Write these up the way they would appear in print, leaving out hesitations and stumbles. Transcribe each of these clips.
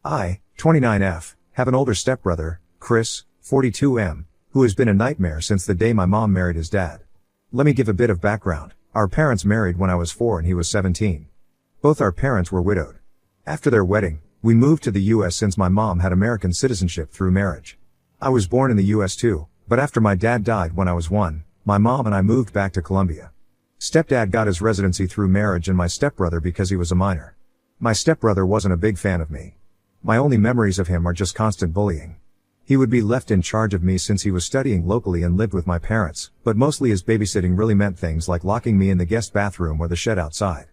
I, 29F, have an older stepbrother, Chris, 42M, who has been a nightmare since the day my mom married his dad. Let me give a bit of background. Our parents married when I was 4 and he was 17. Both our parents were widowed. After their wedding, we moved to the US since my mom had American citizenship through marriage. I was born in the US too, but after my dad died when I was 1, my mom and I moved back to Colombia. Stepdad got his residency through marriage and my stepbrother because he was a minor. My stepbrother wasn't a big fan of me. My only memories of him are just constant bullying. He would be left in charge of me since he was studying locally and lived with my parents, but mostly his babysitting really meant things like locking me in the guest bathroom or the shed outside.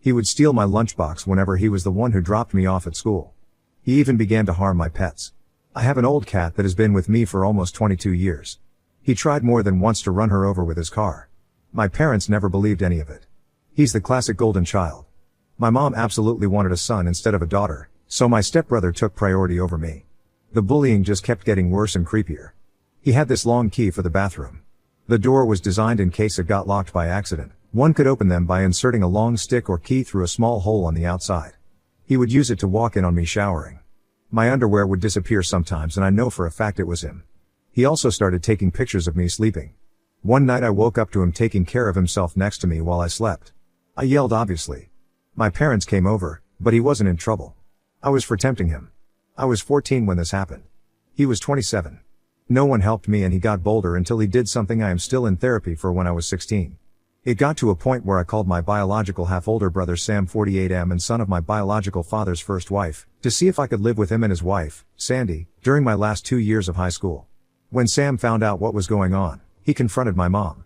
He would steal my lunchbox whenever he was the one who dropped me off at school. He even began to harm my pets. I have an old cat that has been with me for almost 22 years. He tried more than once to run her over with his car. My parents never believed any of it. He's the classic golden child. My mom absolutely wanted a son instead of a daughter, so my stepbrother took priority over me. The bullying just kept getting worse and creepier. He had this long key for the bathroom. The door was designed in case it got locked by accident. One could open them by inserting a long stick or key through a small hole on the outside. He would use it to walk in on me showering. My underwear would disappear sometimes and I know for a fact it was him. He also started taking pictures of me sleeping. One night I woke up to him taking care of himself next to me while I slept. I yelled obviously. My parents came over, but he wasn't in trouble. I was for tempting him. I was 14 when this happened. He was 27. No one helped me and he got bolder until he did something I am still in therapy for when I was 16. It got to a point where I called my biological half-older brother Sam 48M and son of my biological father's first wife, to see if I could live with him and his wife, Sandy, during my last 2 years of high school. When Sam found out what was going on, he confronted my mom.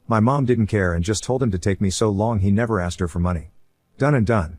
My mom didn't care and just told him to take me so long he never asked her for money. Done and done.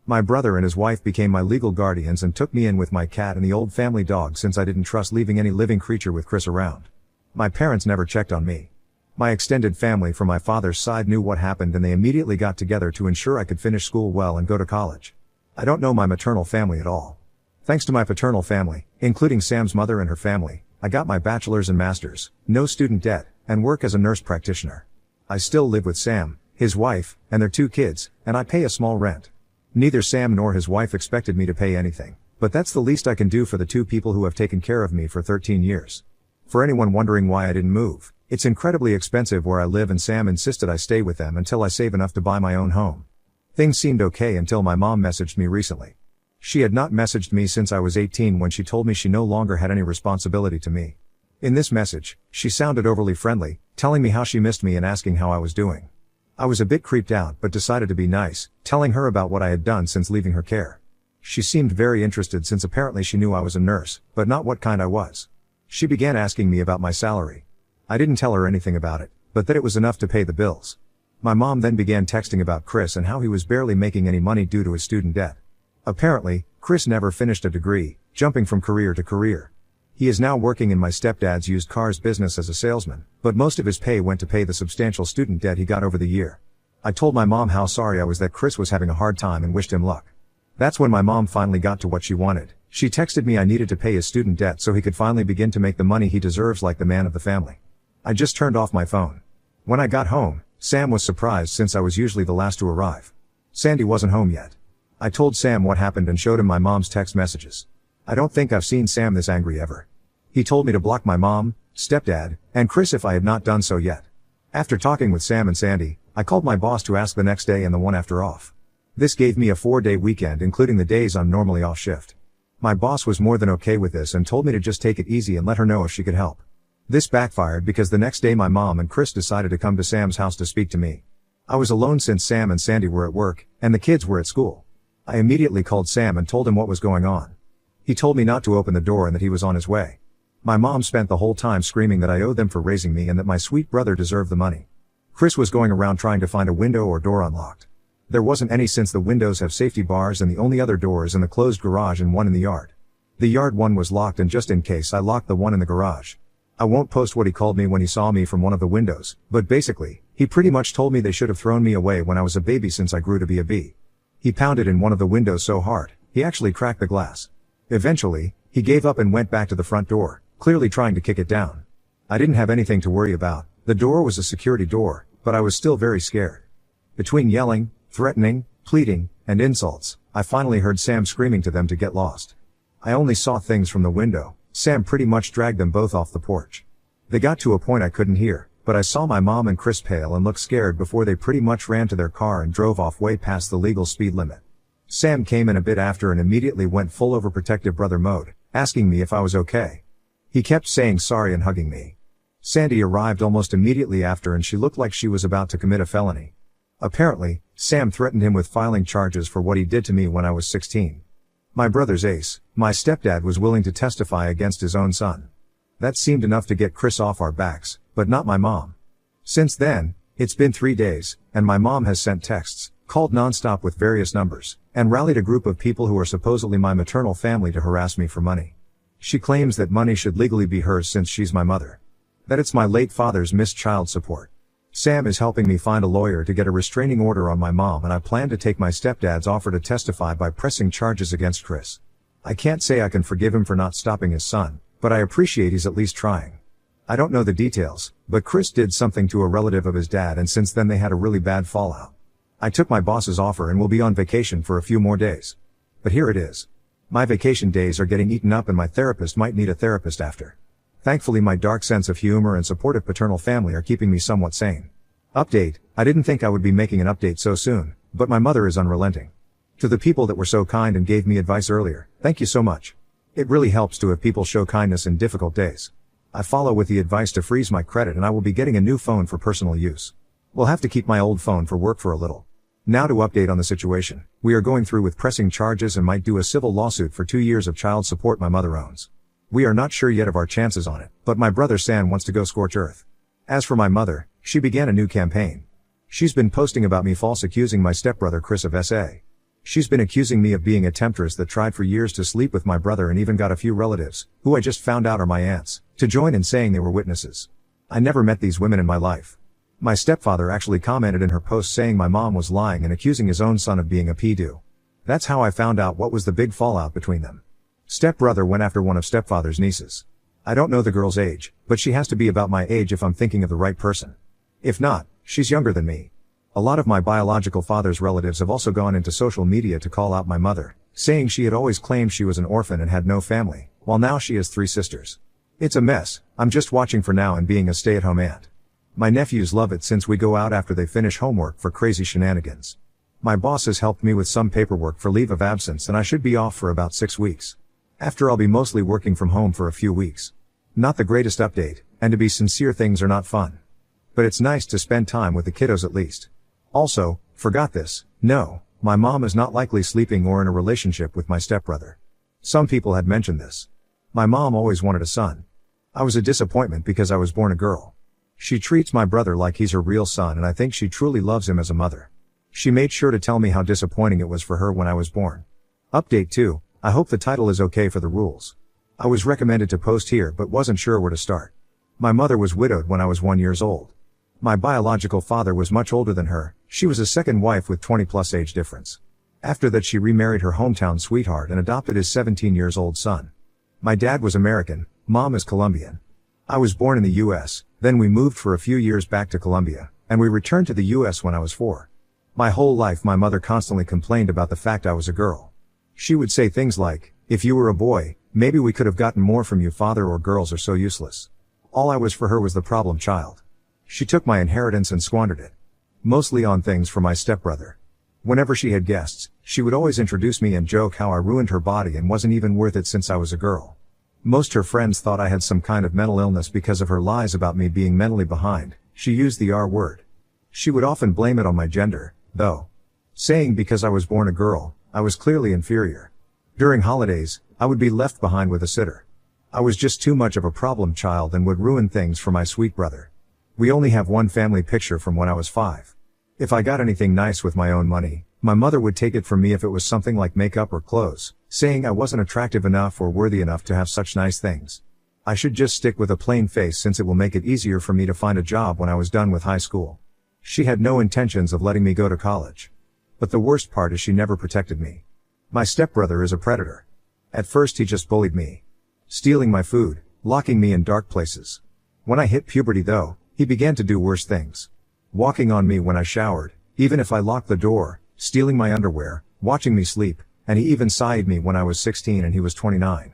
My brother and his wife became my legal guardians and took me in with my cat and the old family dog since I didn't trust leaving any living creature with Chris around. My parents never checked on me. My extended family from my father's side knew what happened and they immediately got together to ensure I could finish school well and go to college. I don't know my maternal family at all. Thanks to my paternal family, including Sam's mother and her family, I got my bachelor's and master's, no student debt, and work as a nurse practitioner. I still live with Sam, his wife, and their 2 kids, and I pay a small rent. Neither Sam nor his wife expected me to pay anything, but that's the least I can do for the 2 people who have taken care of me for 13 years. For anyone wondering why I didn't move, it's incredibly expensive where I live and Sam insisted I stay with them until I save enough to buy my own home. Things seemed okay until my mom messaged me recently. She had not messaged me since I was 18 when she told me she no longer had any responsibility to me. In this message, she sounded overly friendly, telling me how she missed me and asking how I was doing. I was a bit creeped out but decided to be nice, telling her about what I had done since leaving her care. She seemed very interested since apparently she knew I was a nurse, but not what kind I was. She began asking me about my salary. I didn't tell her anything about it, but that it was enough to pay the bills. My mom then began texting about Chris and how he was barely making any money due to his student debt. Apparently, Chris never finished a degree, jumping from career to career. He is now working in my stepdad's used cars business as a salesman, but most of his pay went to pay the substantial student debt he got over the year. I told my mom how sorry I was that Chris was having a hard time and wished him luck. That's when my mom finally got to what she wanted. She texted me I needed to pay his student debt so he could finally begin to make the money he deserves like the man of the family. I just turned off my phone. When I got home, Sam was surprised since I was usually the last to arrive. Sandy wasn't home yet. I told Sam what happened and showed him my mom's text messages. I don't think I've seen Sam this angry ever. He told me to block my mom, stepdad, and Chris if I had not done so yet. After talking with Sam and Sandy, I called my boss to ask the next day and the one after off. This gave me a 4-day weekend including the days I'm normally off shift. My boss was more than okay with this and told me to just take it easy and let her know if she could help. This backfired because the next day my mom and Chris decided to come to Sam's house to speak to me. I was alone since Sam and Sandy were at work, and the kids were at school. I immediately called Sam and told him what was going on. He told me not to open the door and that he was on his way. My mom spent the whole time screaming that I owed them for raising me and that my sweet brother deserved the money. Chris was going around trying to find a window or door unlocked. There wasn't any since the windows have safety bars and the only other door is in the closed garage and one in the yard. The yard one was locked and just in case I locked the one in the garage. I won't post what he called me when he saw me from one of the windows, but basically, he pretty much told me they should have thrown me away when I was a baby since I grew to be a bee. He pounded in one of the windows so hard, he actually cracked the glass. Eventually, he gave up and went back to the front door, clearly trying to kick it down. I didn't have anything to worry about, the door was a security door, but I was still very scared. Between yelling, threatening, pleading, and insults, I finally heard Sam screaming to them to get lost. I only saw things from the window. Sam pretty much dragged them both off the porch. They got to a point I couldn't hear, but I saw my mom and Chris pale and look scared before they pretty much ran to their car and drove off way past the legal speed limit. Sam came in a bit after and immediately went full overprotective brother mode, asking me if I was okay. He kept saying sorry and hugging me. Sandy arrived almost immediately after and she looked like she was about to commit a felony. Apparently, Sam threatened him with filing charges for what he did to me when I was 16. My brother's ace, my stepdad, was willing to testify against his own son. That seemed enough to get Chris off our backs, but not my mom. Since then, it's been 3 days, and my mom has sent texts, called nonstop with various numbers, and rallied a group of people who are supposedly my maternal family to harass me for money. She claims that money should legally be hers since she's my mother. That it's my late father's missed child support. Sam is helping me find a lawyer to get a restraining order on my mom, and I plan to take my stepdad's offer to testify by pressing charges against Chris. I can't say I can forgive him for not stopping his son, but I appreciate he's at least trying. I don't know the details, but Chris did something to a relative of his dad and since then they had a really bad fallout. I took my boss's offer and will be on vacation for a few more days. But here it is. My vacation days are getting eaten up and my therapist might need a therapist after. Thankfully my dark sense of humor and supportive paternal family are keeping me somewhat sane. Update: I didn't think I would be making an update so soon, but my mother is unrelenting. To the people that were so kind and gave me advice earlier, thank you so much. It really helps to have people show kindness in difficult days. I follow with the advice to freeze my credit and I will be getting a new phone for personal use. We'll have to keep my old phone for work for a little. Now to update on the situation. We are going through with pressing charges and might do a civil lawsuit for 2 years of child support my mother owns. We are not sure yet of our chances on it, but my brother Sam wants to go scorch earth. As for my mother, she began a new campaign. She's been posting about me false accusing my stepbrother Chris of SA. She's been accusing me of being a temptress that tried for years to sleep with my brother and even got a few relatives, who I just found out are my aunts, to join in saying they were witnesses. I never met these women in my life. My stepfather actually commented in her post saying my mom was lying and accusing his own son of being a pedo. That's how I found out what was the big fallout between them. Stepbrother went after one of stepfather's nieces. I don't know the girl's age, but she has to be about my age if I'm thinking of the right person. If not, she's younger than me. A lot of my biological father's relatives have also gone into social media to call out my mother, saying she had always claimed she was an orphan and had no family, while now she has 3 sisters. It's a mess. I'm just watching for now and being a stay-at-home aunt. My nephews love it since we go out after they finish homework for crazy shenanigans. My boss has helped me with some paperwork for leave of absence and I should be off for about 6 weeks. After I'll be mostly working from home for a few weeks. Not the greatest update, and to be sincere, things are not fun. But it's nice to spend time with the kiddos at least. Also, forgot this, no, my mom is not likely sleeping or in a relationship with my stepbrother. Some people had mentioned this. My mom always wanted a son. I was a disappointment because I was born a girl. She treats my brother like he's her real son and I think she truly loves him as a mother. She made sure to tell me how disappointing it was for her when I was born. Update 2. I hope the title is okay for the rules. I was recommended to post here but wasn't sure where to start. My mother was widowed when I was 1 year old. My biological father was much older than her. She was a second wife with 20+ age difference. After that she remarried her hometown sweetheart and adopted his 17-year-old son. My dad was American, mom is Colombian. I was born in the US, then we moved for a few years back to Colombia, and we returned to the US when I was 4. My whole life my mother constantly complained about the fact I was a girl. She would say things like, if you were a boy, maybe we could have gotten more from you father, or girls are so useless. All I was for her was the problem child. She took my inheritance and squandered it. Mostly on things for my stepbrother. Whenever she had guests, she would always introduce me and joke how I ruined her body and wasn't even worth it since I was a girl. Most her friends thought I had some kind of mental illness because of her lies about me being mentally behind. She used the R word. She would often blame it on my gender, though. Saying because I was born a girl, I was clearly inferior. During holidays, I would be left behind with a sitter. I was just too much of a problem child and would ruin things for my sweet brother. We only have one family picture from when I was 5. If I got anything nice with my own money, my mother would take it from me if it was something like makeup or clothes, saying I wasn't attractive enough or worthy enough to have such nice things. I should just stick with a plain face since it will make it easier for me to find a job when I was done with high school. She had no intentions of letting me go to college. But the worst part is she never protected me. My stepbrother is a predator. At first he just bullied me. Stealing my food, locking me in dark places. When I hit puberty though, he began to do worse things. Walking on me when I showered, even if I locked the door, stealing my underwear, watching me sleep, and he even sied me when I was 16 and he was 29.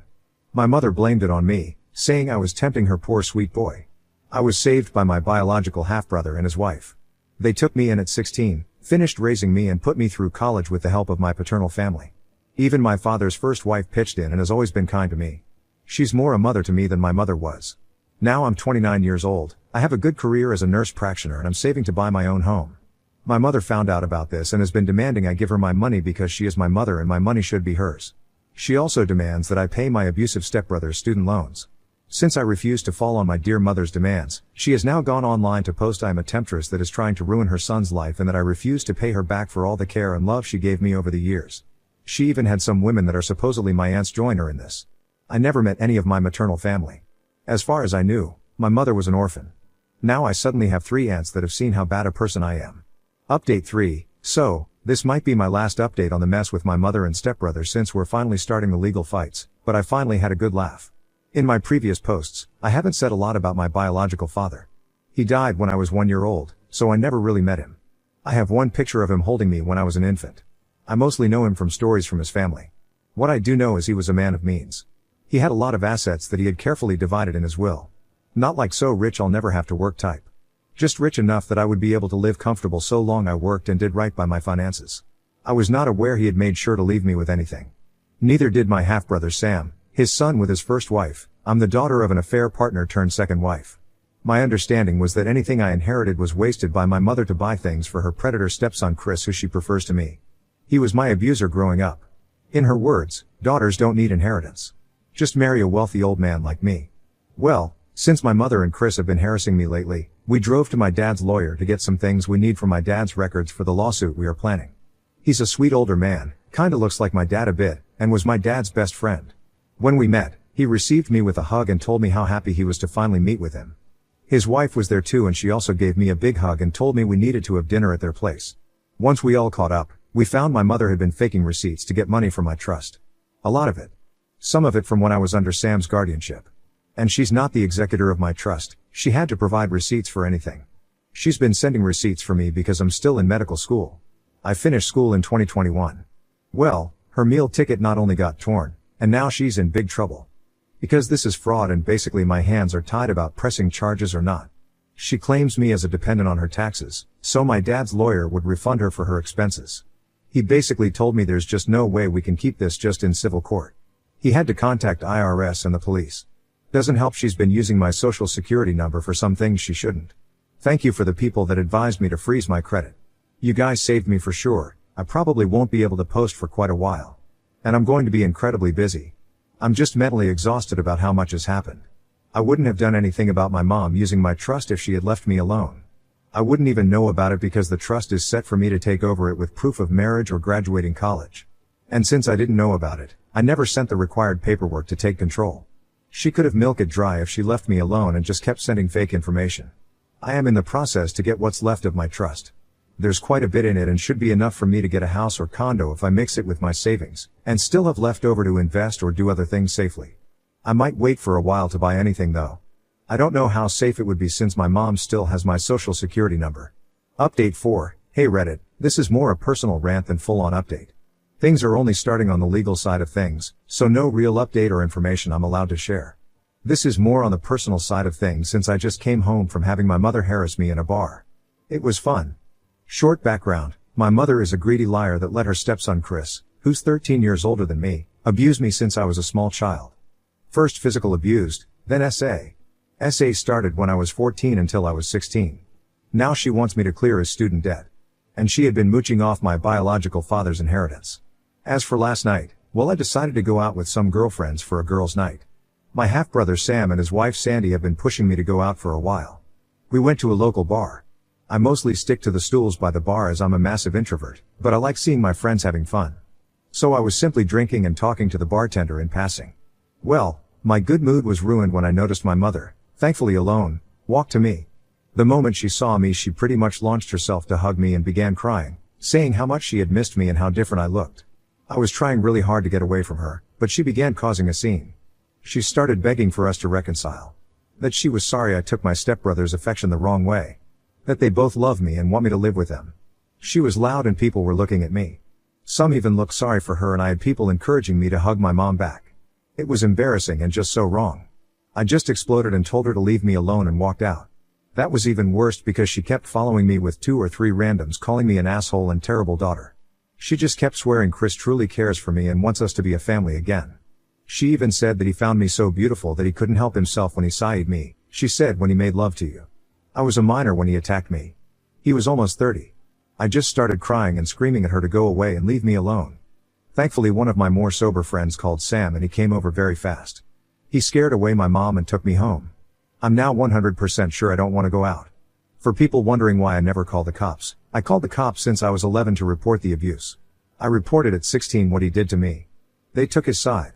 My mother blamed it on me, saying I was tempting her poor sweet boy. I was saved by my biological half-brother and his wife. They took me in at 16, finished raising me and put me through college with the help of my paternal family. Even my father's first wife pitched in and has always been kind to me. She's more a mother to me than my mother was. Now I'm 29 years old, I have a good career as a nurse practitioner and I'm saving to buy my own home. My mother found out about this and has been demanding I give her my money because she is my mother and my money should be hers. She also demands that I pay my abusive stepbrother's student loans. Since I refused to fall on my dear mother's demands, she has now gone online to post I am a temptress that is trying to ruin her son's life and that I refuse to pay her back for all the care and love she gave me over the years. She even had some women that are supposedly my aunts join her in this. I never met any of my maternal family. As far as I knew, my mother was an orphan. Now I suddenly have 3 aunts that have seen how bad a person I am. Update 3. So, this might be my last update on the mess with my mother and stepbrother since we're finally starting the legal fights, but I finally had a good laugh. In my previous posts, I haven't said a lot about my biological father. He died when I was 1 year old, so I never really met him. I have one picture of him holding me when I was an infant. I mostly know him from stories from his family. What I do know is he was a man of means. He had a lot of assets that he had carefully divided in his will. Not like so rich I'll never have to work type. Just rich enough that I would be able to live comfortable so long I worked and did right by my finances. I was not aware he had made sure to leave me with anything. Neither did my half-brother Sam, his son with his first wife. I'm the daughter of an affair partner turned second wife. My understanding was that anything I inherited was wasted by my mother to buy things for her predator stepson Chris, who she prefers to me. He was my abuser growing up. In her words, daughters don't need inheritance. Just marry a wealthy old man like me. Well, since my mother and Chris have been harassing me lately, we drove to my dad's lawyer to get some things we need from my dad's records for the lawsuit we are planning. He's a sweet older man, kinda looks like my dad a bit, and was my dad's best friend. When we met, he received me with a hug and told me how happy he was to finally meet with him. His wife was there too and she also gave me a big hug and told me we needed to have dinner at their place. Once we all caught up, we found my mother had been faking receipts to get money from my trust. A lot of it. Some of it from when I was under Sam's guardianship. And she's not the executor of my trust, she had to provide receipts for anything. She's been sending receipts for me because I'm still in medical school. I finished school in 2021. Well, her meal ticket not only got torn, and now she's in big trouble. Because this is fraud and basically my hands are tied about pressing charges or not. She claims me as a dependent on her taxes, so my dad's lawyer would refund her for her expenses. He basically told me there's just no way we can keep this just in civil court. He had to contact IRS and the police. Doesn't help she's been using my social security number for some things she shouldn't. Thank you for the people that advised me to freeze my credit. You guys saved me for sure. I probably won't be able to post for quite a while. And I'm going to be incredibly busy. I'm just mentally exhausted about how much has happened. I wouldn't have done anything about my mom using my trust if she had left me alone. I wouldn't even know about it because the trust is set for me to take over it with proof of marriage or graduating college. And since I didn't know about it, I never sent the required paperwork to take control. She could have milked it dry if she left me alone and just kept sending fake information. I am in the process to get what's left of my trust. There's quite a bit in it and should be enough for me to get a house or condo if I mix it with my savings, and still have left over to invest or do other things safely. I might wait for a while to buy anything though. I don't know how safe it would be since my mom still has my social security number. Update 4. Hey Reddit, this is more a personal rant than full-on update. Things are only starting on the legal side of things, so no real update or information I'm allowed to share. This is more on the personal side of things since I just came home from having my mother harass me in a bar. It was fun. Short background, my mother is a greedy liar that let her stepson Chris, who's 13 years older than me, abuse me since I was a small child. First physical abused, then SA. SA started when I was 14 until I was 16. Now she wants me to clear his student debt. And she had been mooching off my biological father's inheritance. As for last night, well, I decided to go out with some girlfriends for a girls' night. My half-brother Sam and his wife Sandy have been pushing me to go out for a while. We went to a local bar. I mostly stick to the stools by the bar as I'm a massive introvert, but I like seeing my friends having fun. So I was simply drinking and talking to the bartender in passing. Well, my good mood was ruined when I noticed my mother, thankfully alone, walk to me. The moment she saw me she pretty much launched herself to hug me and began crying, saying how much she had missed me and how different I looked. I was trying really hard to get away from her, but she began causing a scene. She started begging for us to reconcile. That she was sorry I took my stepbrother's affection the wrong way. That they both love me and want me to live with them. She was loud and people were looking at me. Some even looked sorry for her and I had people encouraging me to hug my mom back. It was embarrassing and just so wrong. I just exploded and told her to leave me alone and walked out. That was even worse because she kept following me with 2 or 3 randoms calling me an asshole and terrible daughter. She just kept swearing Chris truly cares for me and wants us to be a family again. She even said that he found me so beautiful that he couldn't help himself when he sighed me, she said when he made love to you. I was a minor when he attacked me. He was almost 30. I just started crying and screaming at her to go away and leave me alone. Thankfully one of my more sober friends called Sam and he came over very fast. He scared away my mom and took me home. I'm now 100% sure I don't want to go out. For people wondering why I never call the cops, I called the cops since I was 11 to report the abuse. I reported at 16 what he did to me. They took his side.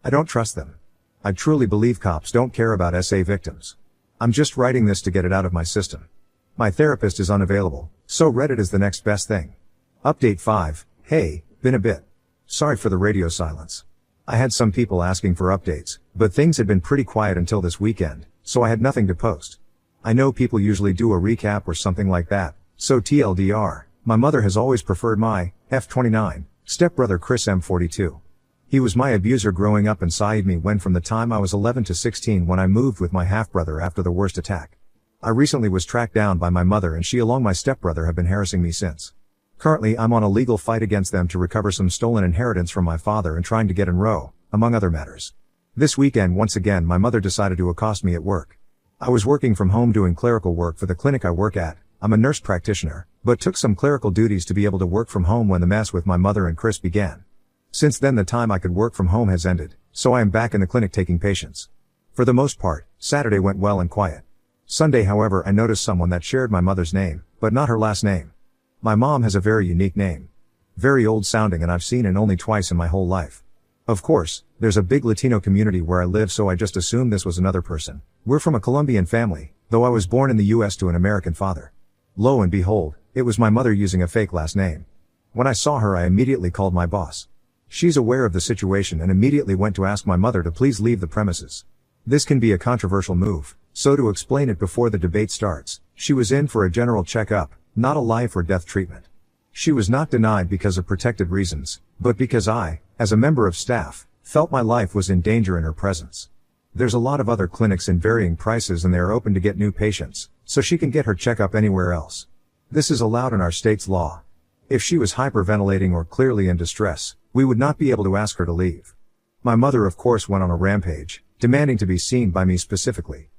I don't trust them. I truly believe cops don't care about SA victims. I'm just writing this to get it out of my system. My therapist is unavailable, so Reddit is the next best thing. Update 5, hey, been a bit. Sorry for the radio silence. I had some people asking for updates, but things had been pretty quiet until this weekend, so I had nothing to post. I know people usually do a recap or something like that, so TLDR, my mother has always preferred my F29 stepbrother Chris M42. He was my abuser growing up inside me when from the time I was 11 to 16 when I moved with my half-brother after the worst attack. I recently was tracked down by my mother and she along my stepbrother have been harassing me since. Currently I'm on a legal fight against them to recover some stolen inheritance from my father and trying to get in row, among other matters. This weekend once again my mother decided to accost me at work. I was working from home doing clerical work for the clinic I work at. I'm a nurse practitioner, but took some clerical duties to be able to work from home when the mess with my mother and Chris began. Since then the time I could work from home has ended, so I am back in the clinic taking patients. For the most part, Saturday went well and quiet. Sunday however I noticed someone that shared my mother's name, but not her last name. My mom has a very unique name. Very old sounding and I've seen it only twice in my whole life. Of course, there's a big Latino community where I live so I just assumed this was another person. We're from a Colombian family, though I was born in the US to an American father. Lo and behold, it was my mother using a fake last name. When I saw her I immediately called my boss. She's aware of the situation and immediately went to ask my mother to please leave the premises. This can be a controversial move, so to explain it before the debate starts, she was in for a general checkup, not a life or death treatment. She was not denied because of protected reasons, but because I, as a member of staff, felt my life was in danger in her presence. There's a lot of other clinics in varying prices and they are open to get new patients, so she can get her checkup anywhere else. This is allowed in our state's law. If she was hyperventilating or clearly in distress, we would not be able to ask her to leave. My mother of course went on a rampage, demanding to be seen by me specifically.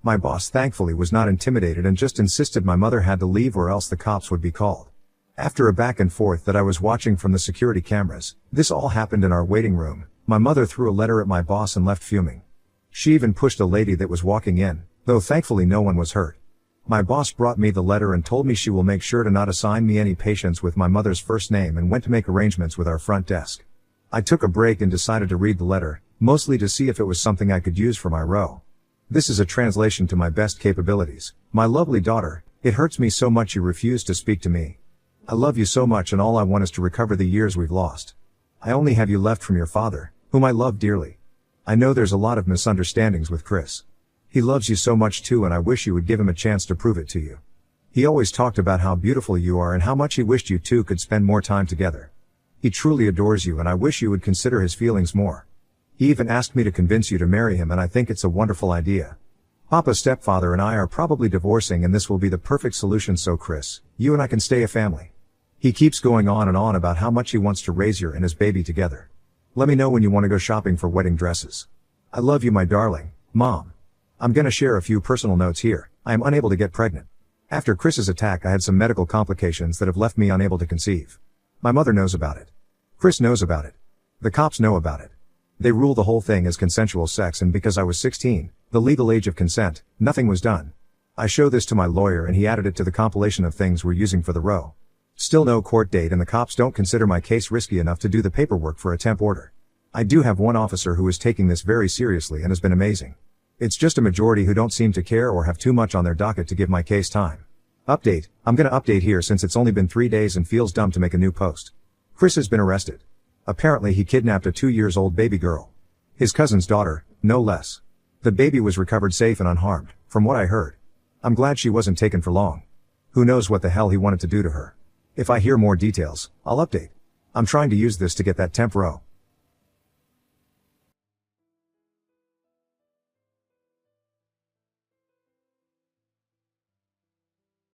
My boss thankfully was not intimidated and just insisted my mother had to leave or else the cops would be called. After a back and forth that I was watching from the security cameras, this all happened in our waiting room. My mother threw a letter at my boss and left fuming. She even pushed a lady that was walking in, though thankfully no one was hurt. My boss brought me the letter and told me she will make sure to not assign me any patients with my mother's first name and went to make arrangements with our front desk. I took a break and decided to read the letter, mostly to see if it was something I could use for my row. This is a translation to my best capabilities. My lovely daughter, it hurts me so much you refuse to speak to me. I love you so much and all I want is to recover the years we've lost. I only have you left from your father, whom I love dearly. I know there's a lot of misunderstandings with Chris. He loves you so much too and I wish you would give him a chance to prove it to you. He always talked about how beautiful you are and how much he wished you two could spend more time together. He truly adores you and I wish you would consider his feelings more. He even asked me to convince you to marry him and I think it's a wonderful idea. Papa's stepfather and I are probably divorcing and this will be the perfect solution so Chris, you and I can stay a family. He keeps going on and on about how much he wants to raise you and his baby together. Let me know when you want to go shopping for wedding dresses. I love you my darling, Mom. I'm gonna share a few personal notes here. I am unable to get pregnant. After Chris's attack I had some medical complications that have left me unable to conceive. My mother knows about it. Chris knows about it. The cops know about it. They rule the whole thing as consensual sex and because I was 16, the legal age of consent, nothing was done. I show this to my lawyer and he added it to the compilation of things we're using for the row. Still no court date and the cops don't consider my case risky enough to do the paperwork for a temp order. I do have one officer who is taking this very seriously and has been amazing. It's just a majority who don't seem to care or have too much on their docket to give my case time. Update, I'm gonna update here since it's only been 3 days and feels dumb to make a new post. Chris has been arrested. Apparently he kidnapped a 2-year-old baby girl. His cousin's daughter, no less. The baby was recovered safe and unharmed, from what I heard. I'm glad she wasn't taken for long. Who knows what the hell he wanted to do to her. If I hear more details, I'll update. I'm trying to use this to get that temp row.